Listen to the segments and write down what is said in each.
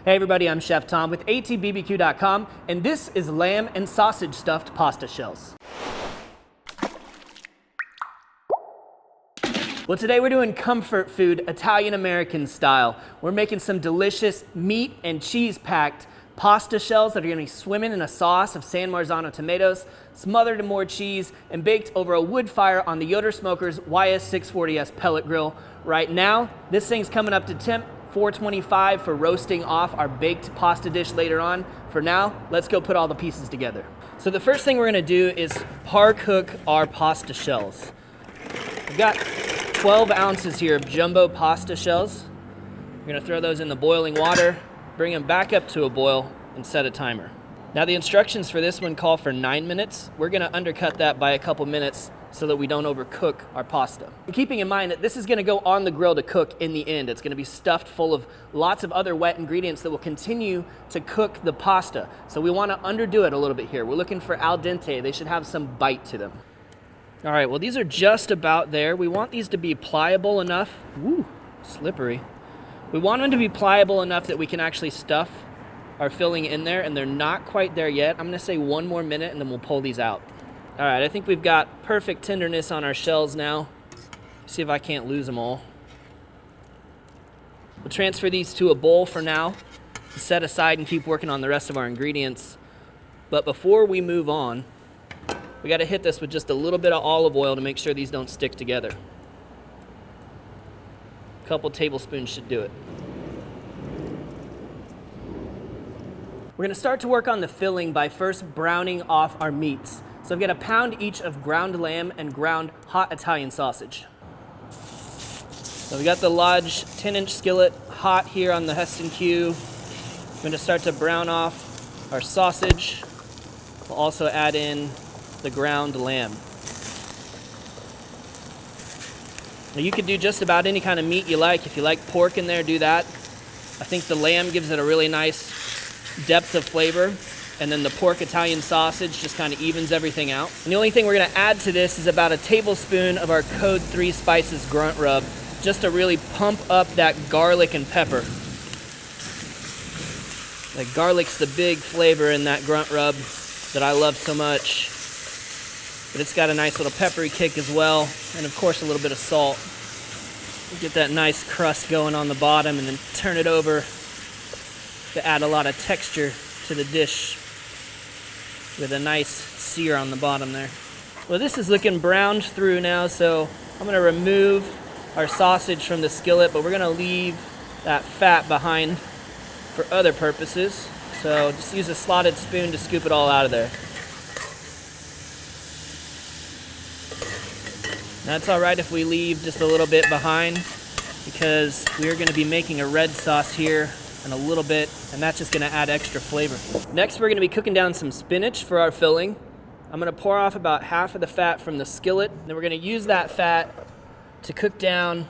Hey everybody, I'm Chef Tom with atbbq.com, and this is lamb and sausage stuffed pasta shells. Well, today we're doing comfort food, Italian-American style. We're making some delicious meat and cheese-packed pasta shells that are gonna be swimming in a sauce of San Marzano tomatoes, smothered in more cheese, and baked over a wood fire on the Yoder Smoker's YS640S pellet grill. Right now, this thing's coming up to temp 425 for roasting off our baked pasta dish later on. For now, let's go put all the pieces together. So the first thing we're gonna do is par cook our pasta shells. We've got 12 ounces here of jumbo pasta shells. We're gonna throw those in the boiling water, bring them back up to a boil, and set a timer. Now the instructions for this one call for 9 minutes. We're gonna undercut that by a couple minutes so that we don't overcook our pasta. And keeping in mind that this is gonna go on the grill to cook in the end. It's gonna be stuffed full of lots of other wet ingredients that will continue to cook the pasta. So we wanna underdo it a little bit here. We're looking for al dente. They should have some bite to them. All right, well these are just about there. We want these to be pliable enough. Woo, slippery. We want them to be pliable enough that we can actually stuff our filling in there, and they're not quite there yet. I'm gonna say one more minute and then we'll pull these out. All right, I think we've got perfect tenderness on our shells now. See if I can't lose them all. We'll transfer these to a bowl for now, set aside and keep working on the rest of our ingredients. But before we move on, we gotta hit this with just a little bit of olive oil to make sure these don't stick together. A couple tablespoons should do it. We're gonna start to work on the filling by first browning off our meats. So I've got a pound each of ground lamb and ground hot Italian sausage. So we got the Lodge 10-inch skillet hot here on the Heston Q. I'm gonna start to brown off our sausage. We'll also add in the ground lamb. Now you could do just about any kind of meat you like. If you like pork in there, do that. I think the lamb gives it a really nice depth of flavor. And then the pork Italian sausage just kind of evens everything out. And the only thing we're gonna add to this is about a tablespoon of our Code 3 Spices grunt rub, just to really pump up that garlic and pepper. Like garlic's the big flavor in that grunt rub that I love so much. But it's got a nice little peppery kick as well, and of course a little bit of salt. Get that nice crust going on the bottom and then turn it over to add a lot of texture to the dish with a nice sear on the bottom there. Well, this is looking browned through now, so I'm gonna remove our sausage from the skillet, but we're gonna leave that fat behind for other purposes. So just use a slotted spoon to scoop it all out of there. Now it's all right if we leave just a little bit behind, because we're gonna be making a red sauce here in a little bit, and that's just gonna add extra flavor. Next, we're gonna be cooking down some spinach for our filling. I'm gonna pour off about half of the fat from the skillet, then we're gonna use that fat to cook down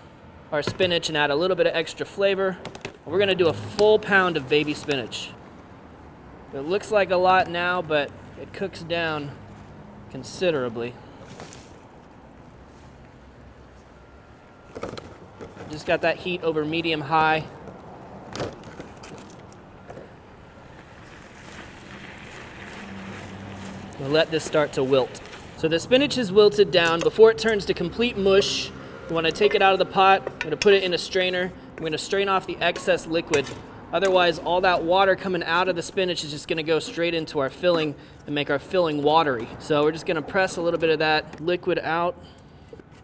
our spinach and add a little bit of extra flavor. We're gonna do a full pound of baby spinach. It looks like a lot now, but it cooks down considerably. Just got that heat over medium-high. We'll let this start to wilt. So the spinach is wilted down. Before it turns to complete mush, we want to take it out of the pot. I'm going to put it in a strainer. I'm going to strain off the excess liquid. Otherwise, all that water coming out of the spinach is just going to go straight into our filling and make our filling watery. So we're just going to press a little bit of that liquid out.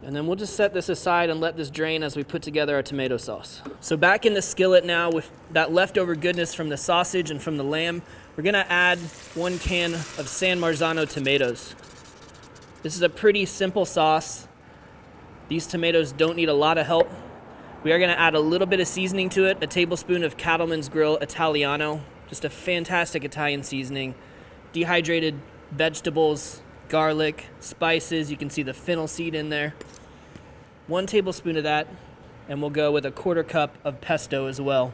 And then we'll just set this aside and let this drain as we put together our tomato sauce. So back in the skillet now with that leftover goodness from the sausage and from the lamb, we're gonna add 1 can of San Marzano tomatoes. This is a pretty simple sauce. These tomatoes don't need a lot of help. We are gonna add a little bit of seasoning to it, a tablespoon of Cattleman's Grill Italiano, just a fantastic Italian seasoning, dehydrated vegetables, garlic, spices. You can see the fennel seed in there. 1 tablespoon of that, and we'll go with a 1/4 cup of pesto as well.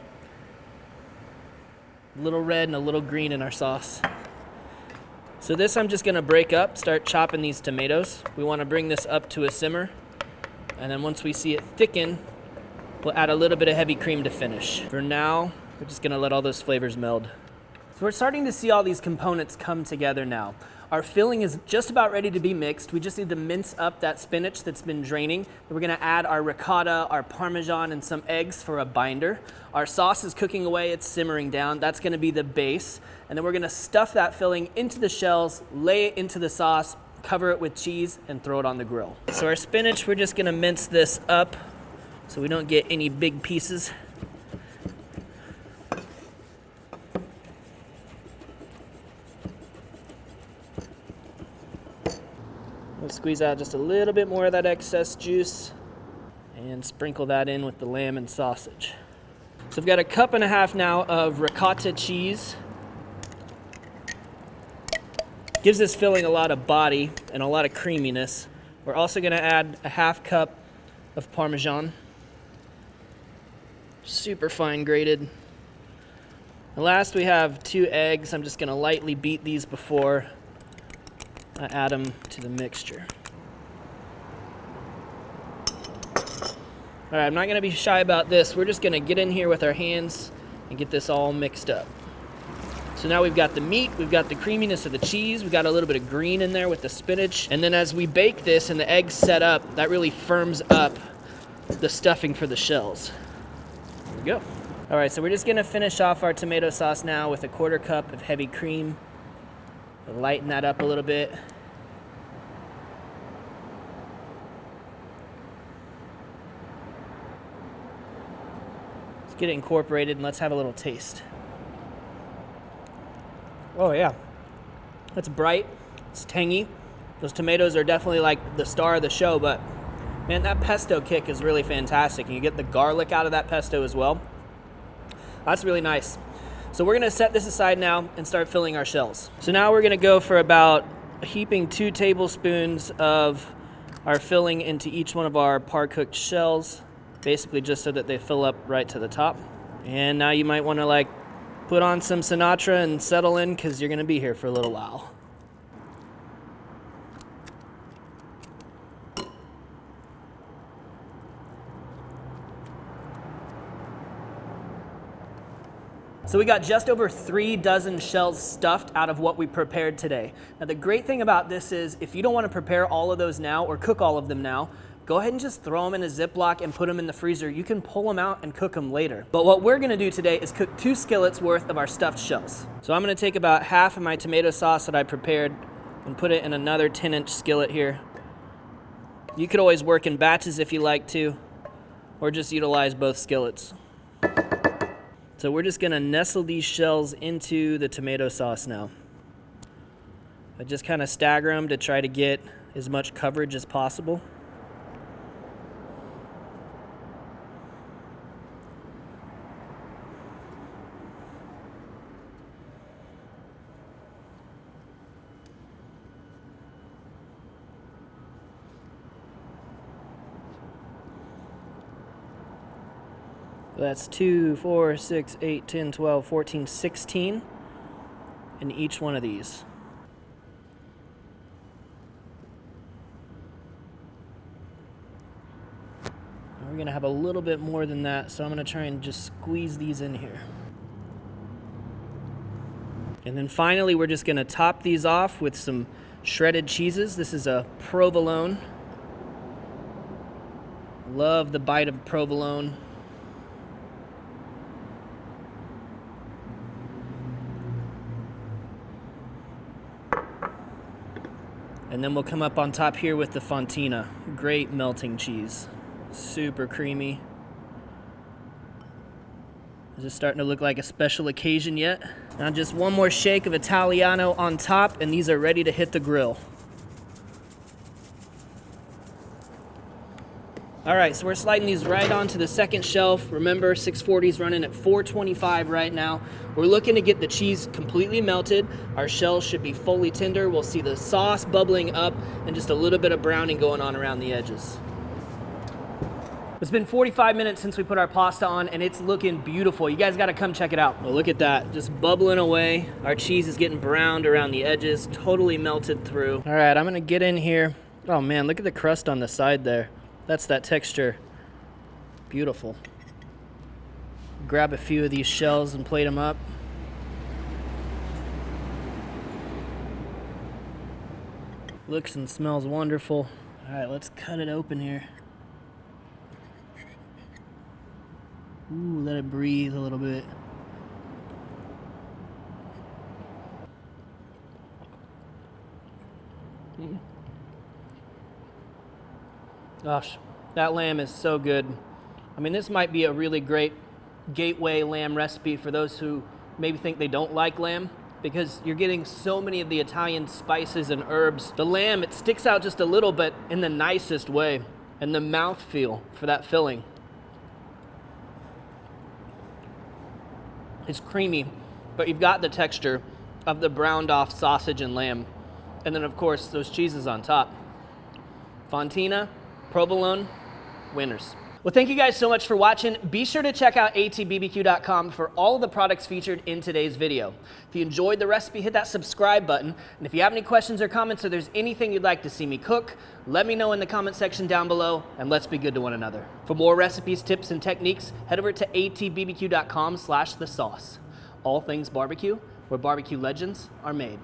A little red and a little green in our sauce. So this I'm just gonna break up, start chopping these tomatoes. We wanna bring this up to a simmer. And then once we see it thicken, we'll add a little bit of heavy cream to finish. For now, We're just gonna let all those flavors meld. So we're starting to see all these components come together now. Our filling is just about ready to be mixed. We just need to mince up that spinach that's been draining. Then we're gonna add our ricotta, our Parmesan, and some eggs for a binder. Our sauce is cooking away, it's simmering down. That's gonna be the base. And then we're gonna stuff that filling into the shells, lay it into the sauce, cover it with cheese, and throw it on the grill. So our spinach, we're just gonna mince this up so we don't get any big pieces. We'll squeeze out just a little bit more of that excess juice and sprinkle that in with the lamb and sausage. So I've got 1.5 cups now of ricotta cheese. Gives this filling a lot of body and a lot of creaminess. We're also gonna add 1/2 cup of Parmesan. Super fine grated. And last we have 2 eggs. I'm just gonna lightly beat these before I add them to the mixture. All right, I'm not gonna be shy about this. We're just gonna get in here with our hands and get this all mixed up. So now we've got the meat, we've got the creaminess of the cheese, we've got a little bit of green in there with the spinach. And then as we bake this and the eggs set up, that really firms up the stuffing for the shells. There we go. All right, so we're just gonna finish off our tomato sauce now with 1/4 cup of heavy cream. Lighten that up a little bit. Let's get it incorporated and let's have a little taste. Oh yeah, that's bright, it's tangy. Those tomatoes are definitely like the star of the show, but man, that pesto kick is really fantastic. And you get the garlic out of that pesto as well. That's really nice. So we're gonna set this aside now and start filling our shells. So now we're gonna go for about heaping 2 tablespoons of our filling into each one of our par-cooked shells, basically just so that they fill up right to the top. And now you might wanna like put on some Sinatra and settle in because you're gonna be here for a little while. So we got just over 3 dozen shells stuffed out of what we prepared today. Now the great thing about this is if you don't want to prepare all of those now or cook all of them now, go ahead and just throw them in a Ziploc and put them in the freezer. You can pull them out and cook them later. But what we're gonna do today is cook 2 skillets worth of our stuffed shells. So I'm gonna take about half of my tomato sauce that I prepared and put it in another 10-inch skillet here. You could always work in batches if you like to, or just utilize both skillets. So we're just gonna nestle these shells into the tomato sauce now. I just kind of stagger them to try to get as much coverage as possible. That's 2, 4, 6, 8, 10, 12, 14, 16 in each one of these. We're gonna have a little bit more than that, so I'm gonna try and just squeeze these in here. And then finally, we're just gonna top these off with some shredded cheeses. This is a provolone. Love the bite of provolone. And then we'll come up on top here with the fontina. Great melting cheese. Super creamy. Is this starting to look like a special occasion yet? Now just one more shake of Italiano on top and these are ready to hit the grill. All right, so we're sliding these right onto the second shelf. Remember, 640 is running at 425 right now. We're looking to get the cheese completely melted. Our shells should be fully tender. We'll see the sauce bubbling up and just a little bit of browning going on around the edges. It's been 45 minutes since we put our pasta on and it's looking beautiful. You guys gotta come check it out. Well, look at that, just bubbling away. Our cheese is getting browned around the edges, totally melted through. All right, I'm gonna get in here. Oh man, look at the crust on the side there. That's that texture. Beautiful. Grab a few of these shells and plate them up. Looks and smells wonderful. All right, let's cut it open here. Ooh, let it breathe a little bit. Gosh, that lamb is so good. I mean, this might be a really great gateway lamb recipe for those who maybe think they don't like lamb, because you're getting so many of the Italian spices and herbs. The lamb, it sticks out just a little bit in the nicest way, and the mouthfeel for that filling. It's creamy, but you've got the texture of the browned off sausage and lamb. And then of course, those cheeses on top. Fontina, provolone, winners. Well, thank you guys so much for watching. Be sure to check out atbbq.com for all of the products featured in today's video. If you enjoyed the recipe, hit that subscribe button. And if you have any questions or comments, or there's anything you'd like to see me cook, let me know in the comment section down below, and let's be good to one another. For more recipes, tips, and techniques, head over to atbbq.com/thesauce. All things barbecue, where barbecue legends are made.